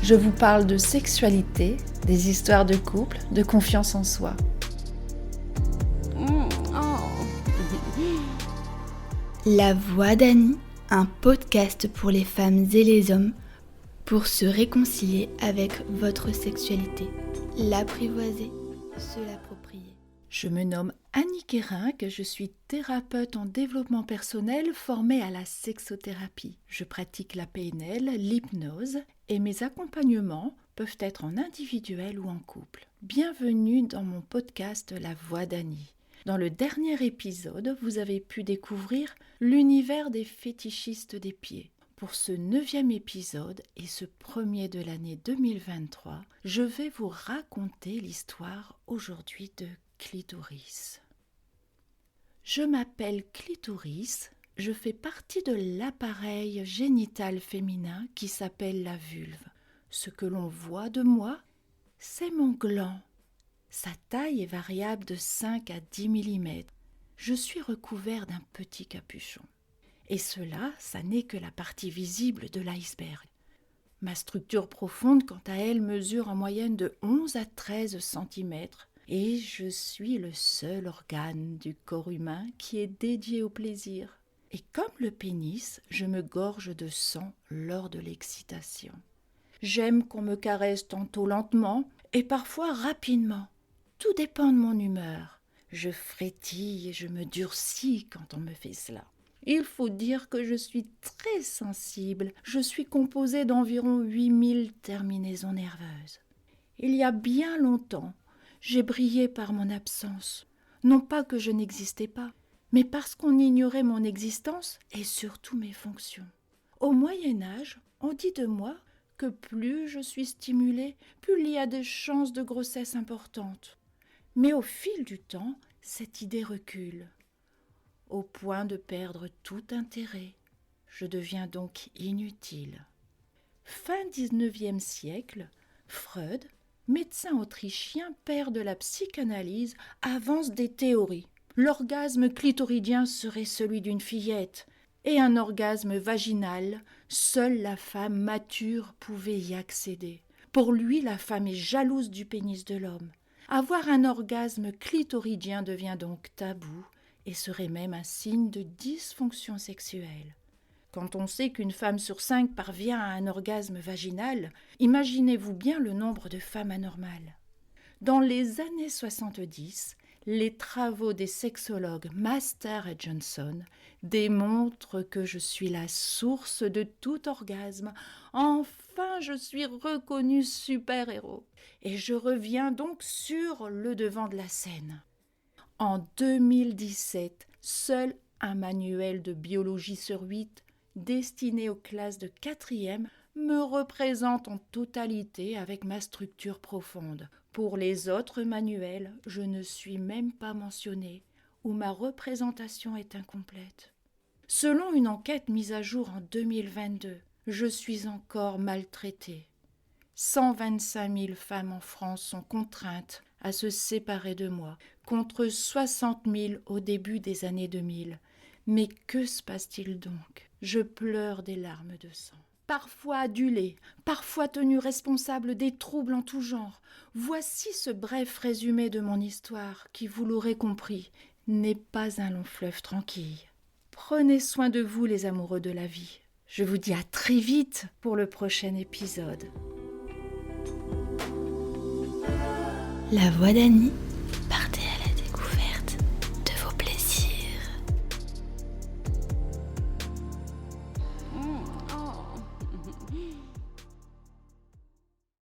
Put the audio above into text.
Je vous parle de sexualité, des histoires de couple, de confiance en soi. La Voix d'Annie, un podcast pour les femmes et les hommes pour se réconcilier avec votre sexualité, l'apprivoiser, se l'approprier. Je me nomme Annie Guérinck, je suis thérapeute en développement personnel formée à la sexothérapie. Je pratique la PNL, l'hypnose et mes accompagnements peuvent être en individuel ou en couple. Bienvenue dans mon podcast La Voix d'Annie. Dans le dernier épisode, vous avez pu découvrir l'univers des fétichistes des pieds. Pour ce 9e épisode et ce premier de l'année 2023, je vais vous raconter l'histoire aujourd'hui de Clitoris. Je m'appelle Clitoris, je fais partie de l'appareil génital féminin qui s'appelle la vulve. Ce que l'on voit de moi, c'est mon gland. Sa taille est variable de 5 à 10 mm. Je suis recouvert d'un petit capuchon. Et cela, ça n'est que la partie visible de l'iceberg. Ma structure profonde, quant à elle, mesure en moyenne de 11 à 13 cm. Et je suis le seul organe du corps humain qui est dédié au plaisir. Et comme le pénis, je me gorge de sang lors de l'excitation. J'aime qu'on me caresse tantôt lentement et parfois rapidement. Tout dépend de mon humeur. Je frétille et je me durcis quand on me fait cela. Il faut dire que je suis très sensible. Je suis composée d'environ 8000 terminaisons nerveuses. Il y a bien longtemps, j'ai brillé par mon absence. Non pas que je n'existais pas, mais parce qu'on ignorait mon existence et surtout mes fonctions. Au Moyen-Âge, on dit de moi que plus je suis stimulée, plus il y a des chances de grossesse importantes. Mais au fil du temps, cette idée recule, au point de perdre tout intérêt. Je deviens donc inutile. Fin 19e siècle, Freud, médecin autrichien, père de la psychanalyse, avance des théories. L'orgasme clitoridien serait celui d'une fillette, et un orgasme vaginal, seule la femme mature pouvait y accéder. Pour lui, la femme est jalouse du pénis de l'homme. Avoir un orgasme clitoridien devient donc tabou et serait même un signe de dysfonction sexuelle. Quand on sait qu'une femme sur 5 parvient à un orgasme vaginal, imaginez-vous bien le nombre de femmes anormales. Dans les années 70, les travaux des sexologues Master et Johnson démontrent que je suis la source de tout orgasme. Enfin, je suis reconnu super-héros. Et je reviens donc sur le devant de la scène. En 2017, seul un manuel de biologie sur 8 destiné aux classes de 4e me représente en totalité avec ma structure profonde. Pour les autres manuels, je ne suis même pas mentionnée, ou ma représentation est incomplète. Selon une enquête mise à jour en 2022, je suis encore maltraitée. 125 000 femmes en France sont contraintes à se séparer de moi, contre 60 000 au début des années 2000. Mais que se passe-t-il donc ? Je pleure des larmes de sang. Parfois adulée, parfois tenue responsable des troubles en tout genre. Voici ce bref résumé de mon histoire qui, vous l'aurez compris, n'est pas un long fleuve tranquille. Prenez soin de vous, les amoureux de la vie. Je vous dis à très vite pour le prochain épisode. La Voix d'Annie,